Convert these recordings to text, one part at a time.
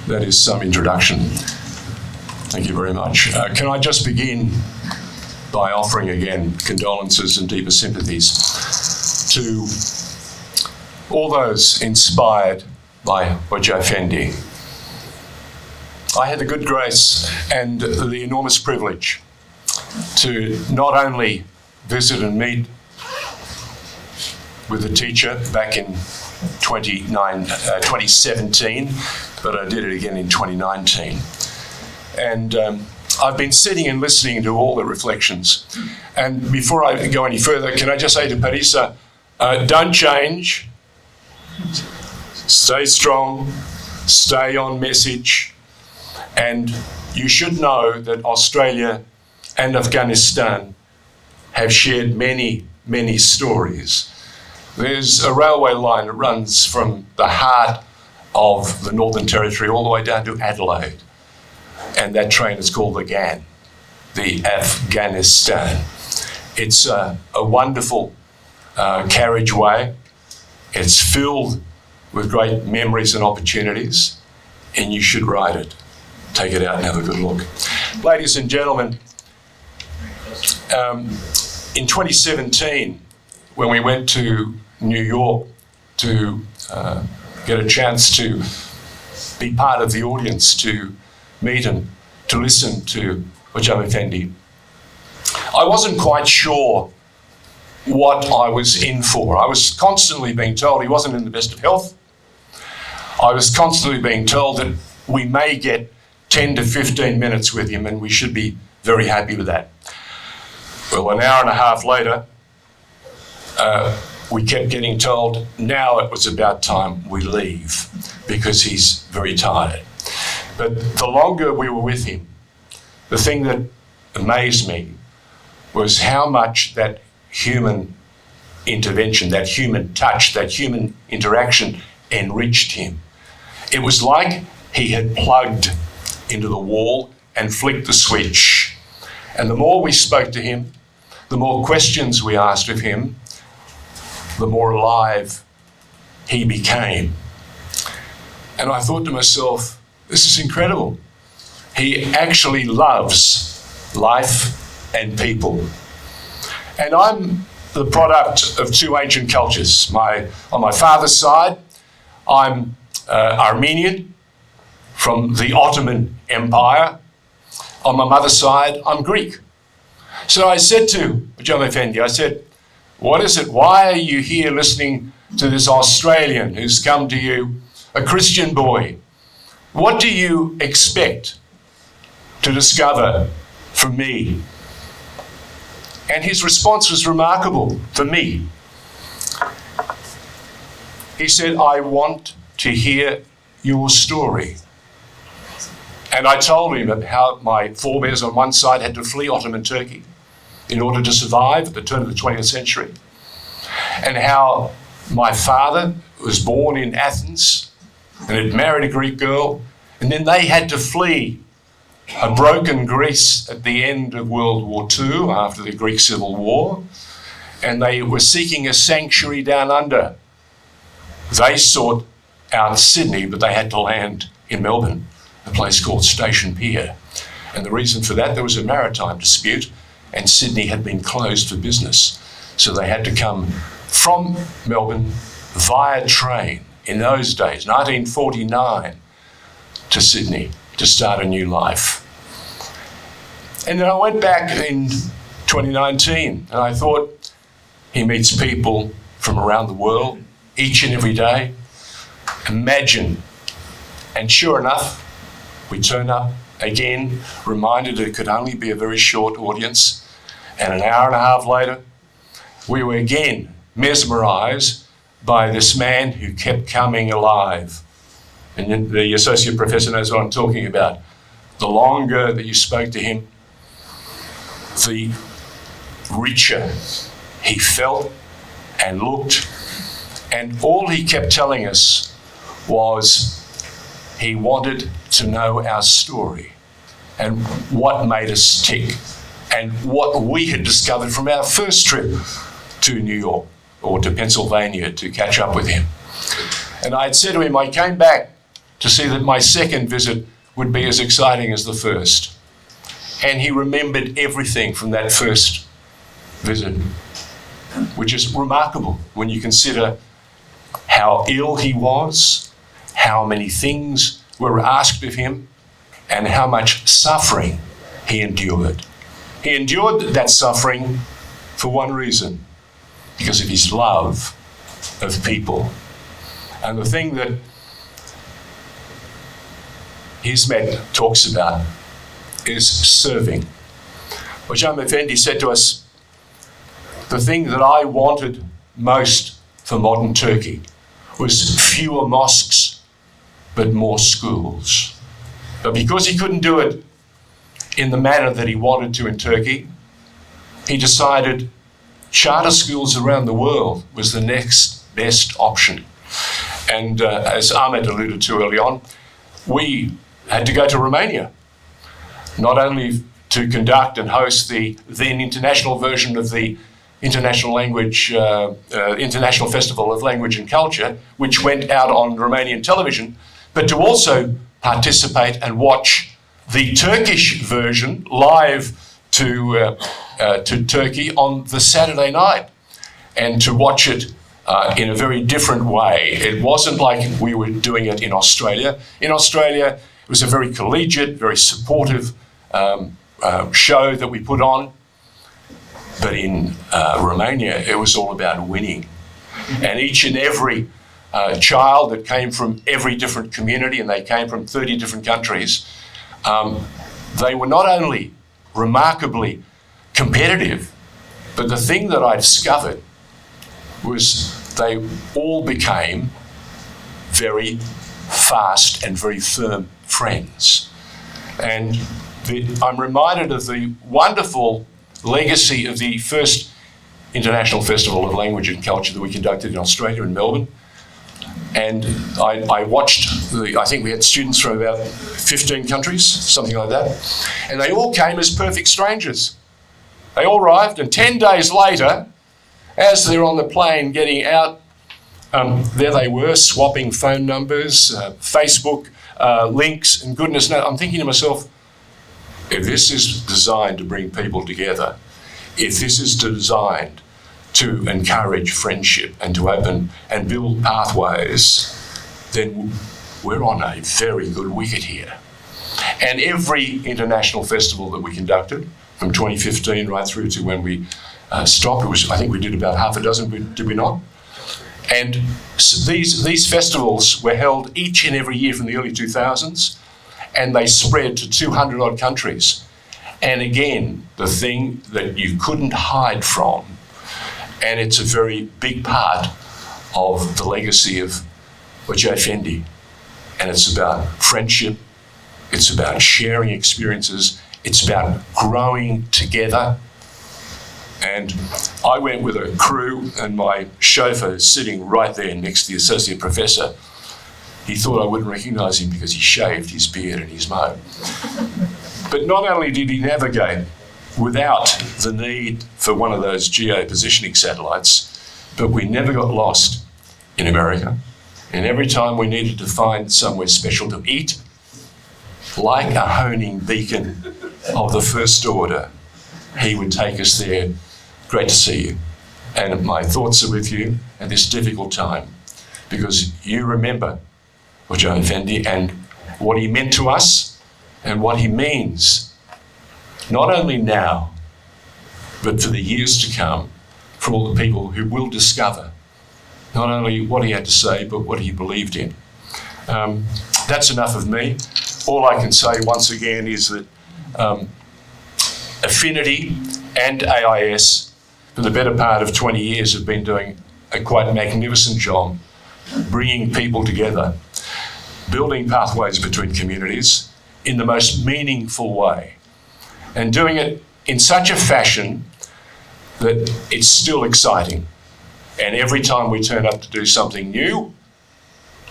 That is some introduction. Thank you very much. Can I just begin by offering again condolences and deepest sympathies to all those inspired by Hoja Effendi. I had the good grace and the enormous privilege to not only visit and meet with the teacher back in 2017, but I did it again in 2019. And I've been sitting and listening to all the reflections. And before I go any further, can I just say to Parisa, don't change, stay strong, stay on message, and you should know that Australia and Afghanistan have shared many, many stories. There's a railway line that runs from the heart of the Northern Territory all the way down to Adelaide. And that train is called the GAN, the Afghanistan. It's a wonderful carriageway. It's filled with great memories and opportunities, and you should ride it. Take it out and have a good look. Ladies and gentlemen, in 2017, when we went to New York to get a chance to be part of the audience, to meet and to listen to Hoja Effendi, I wasn't quite sure what I was in for. I was constantly being told he wasn't in the best of health. I was constantly being told that we may get 10 to 15 minutes with him and we should be very happy with that. Well, an hour and a half later, we kept getting told now it was about time we leave because he's very tired. But the longer we were with him, the thing that amazed me was how much that human intervention, that human touch, that human interaction enriched him. It was like he had plugged into the wall and flicked the switch. And the more we spoke to him, the more questions we asked of him, the more alive he became. And I thought to myself, this is incredible. He actually loves life and people. And I'm the product of two ancient cultures. On my father's side, I'm Armenian from the Ottoman Empire. On my mother's side, I'm Greek. So I said to Hoja Effendi, I said, what is it? Why are you here listening to this Australian who's come to you, a Christian boy? What do you expect to discover from me? And his response was remarkable for me. He said, I want to hear your story. And I told him about how my forebears on one side had to flee Ottoman Turkey in order to survive at the turn of the 20th century, and how my father was born in Athens and had married a Greek girl, and then they had to flee a broken Greece at the end of World War II after the Greek Civil War, and they were seeking a sanctuary down under. They sought out Sydney, but they had to land in Melbourne, a place called Station Pier. And the reason for that, there was a maritime dispute, and Sydney had been closed for business. So they had to come from Melbourne via train in those days, 1949, to Sydney to start a new life. And then I went back in 2019 and I thought, he meets people from around the world each and every day. Imagine. And sure enough, we turn up again, reminded it could only be a very short audience. And an hour and a half later, we were again mesmerised by this man who kept coming alive. And the associate professor knows what I'm talking about. The longer that you spoke to him, the richer he felt and looked. And all he kept telling us was he wanted to know our story and what made us tick and what we had discovered from our first trip to New York or to Pennsylvania to catch up with him. And I had said to him, I came back to see that my second visit would be as exciting as the first. And he remembered everything from that first visit, which is remarkable when you consider how ill he was, how many things were asked of him, and how much suffering he endured. He endured that suffering for one reason, because of his love of people. And the thing that Hizmet talks about is serving. Hocam Effendi said to us, the thing that I wanted most for modern Turkey was fewer mosques, but more schools. But because he couldn't do it in the manner that he wanted to in Turkey, he decided charter schools around the world was the next best option. And as Ahmed alluded to early on, we had to go to Romania, not only to conduct and host the then international version of the International Festival of Language and Culture, which went out on Romanian television, but to also participate and watch the Turkish version live to Turkey on the Saturday night, and to watch it in a very different way. It wasn't like we were doing it in Australia. In Australia, it was a very collegiate, very supportive show that we put on. But in Romania, it was all about winning. And each and every child that came from every different community, and they came from 30 different countries, they were not only remarkably competitive, but the thing that I discovered was they all became very fast and very firm friends. And I'm reminded of the wonderful legacy of the first International Festival of Language and Culture that we conducted in Australia, in Melbourne. And I watched, I think we had students from about 15 countries, something like that. And they all came as perfect strangers. They all arrived, and 10 days later, as they're on the plane getting out, there they were, swapping phone numbers, Facebook links, and goodness knows. I'm thinking to myself, if this is designed to bring people together, if this is designed to encourage friendship and to open and build pathways, then we're on a very good wicket here. And every international festival that we conducted, from 2015 right through to when we stopped, I think we did about half a dozen, did we not? And these festivals were held each and every year from the early 2000s, and they spread to 200 odd countries. And again, the thing that you couldn't hide from, and it's a very big part of the legacy of Hoca Effendi, and it's about friendship, it's about sharing experiences, it's about growing together. And I went with a crew, and my chauffeur is sitting right there next to the associate professor. He thought I wouldn't recognise him because he shaved his beard and his mo. But not only did he navigate without the need for one of those geo-positioning satellites, but we never got lost in America. And every time we needed to find somewhere special to eat, like a honing beacon of the first order, he would take us there. Great to see you. And my thoughts are with you at this difficult time, because you remember Hoca Effendi and what he meant to us and what he means, not only now, but for the years to come, for all the people who will discover not only what he had to say, but what he believed in. That's enough of me. All I can say once again is that Affinity and AIS, for the better part of 20 years, have been doing a quite magnificent job bringing people together, building pathways between communities in the most meaningful way, and doing it in such a fashion that it's still exciting. And every time we turn up to do something new,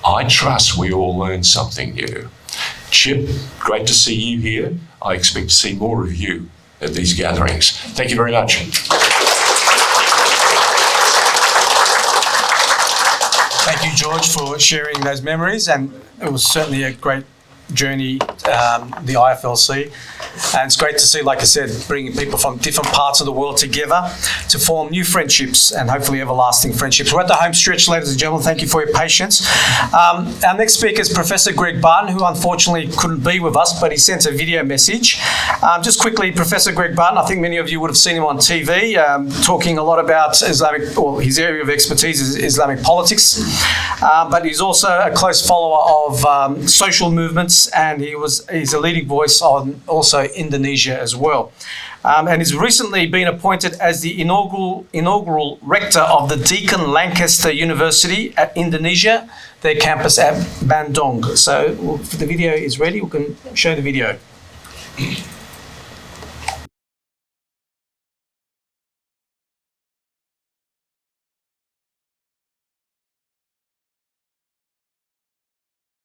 I trust we all learn something new. Chip, great to see you here. I expect to see more of you at these gatherings. Thank you very much. Thank you, George. George, for sharing those memories, and it was certainly a great journey, the IFLC. And it's great to see, like I said, bringing people from different parts of the world together to form new friendships and hopefully everlasting friendships. We're at the home stretch, ladies and gentlemen. Thank you for your patience. Our next speaker is Professor Greg Barton, who unfortunately couldn't be with us, but he sent a video message. Just quickly, Professor Greg Barton, I think many of you would have seen him on TV, talking a lot about Islamic, or his area of expertise is Islamic politics, but he's also a close follower of social movements, and he's a leading voice on also Indonesia as well. And he's recently been appointed as the inaugural rector of the Deakin Lancaster University at Indonesia, their campus at Bandung. So if the video is ready, we can show the video.